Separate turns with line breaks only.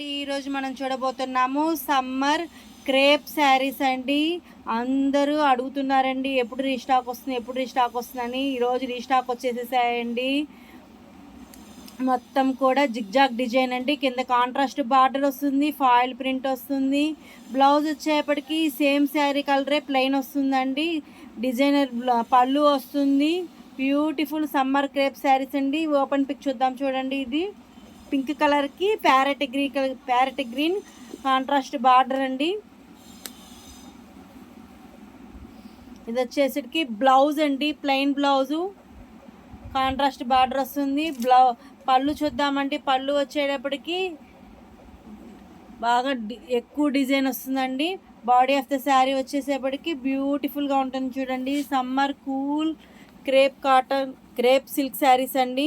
ఈరోజు మనం చూడబోతున్నాము సమ్మర్ క్రేప్ శారీస్ అండి. అందరూ అడుగుతున్నారండి ఎప్పుడు రీస్టాక్ వస్తుంది, ఎప్పుడు రీస్టాక్ వస్తుందని. ఈరోజు రీస్టాక్ వచ్చేసేసాయండి. మొత్తం కూడా జిగ్జాగ్ డిజైన్ అండి. కింద కాంట్రాస్ట్ బార్డర్ వస్తుంది, ఫాయిల్ ప్రింట్ వస్తుంది. బ్లౌజ్ వచ్చేపటికి సేమ్ శారీ కలరే ప్లెయిన్ వస్తుందండి. డిజైనర్ పళ్ళు వస్తుంది. బ్యూటిఫుల్ సమ్మర్ క్రేప్ శారీస్ అండి. ఓపెన్ పిక్ చూద్దాం చూడండి. ఇది పింక్ కలర్కి ప్యారెట్ గ్రీన్ కాంట్రాస్ట్ బార్డర్ అండి. ఇది వచ్చేసరికి బ్లౌజ్ అండి, ప్లెయిన్ బ్లౌజు కాంట్రాస్ట్ బార్డర్ వస్తుంది. పళ్ళు చూద్దామండి. పళ్ళు వచ్చేటప్పటికి బాగా ఎక్కువ డిజైన్ వస్తుందండి. బాడీ ఆఫ్ ద శారీ వచ్చేసేపటికి బ్యూటిఫుల్గా ఉంటుంది చూడండి. Summer cool crepe silk saris అండి.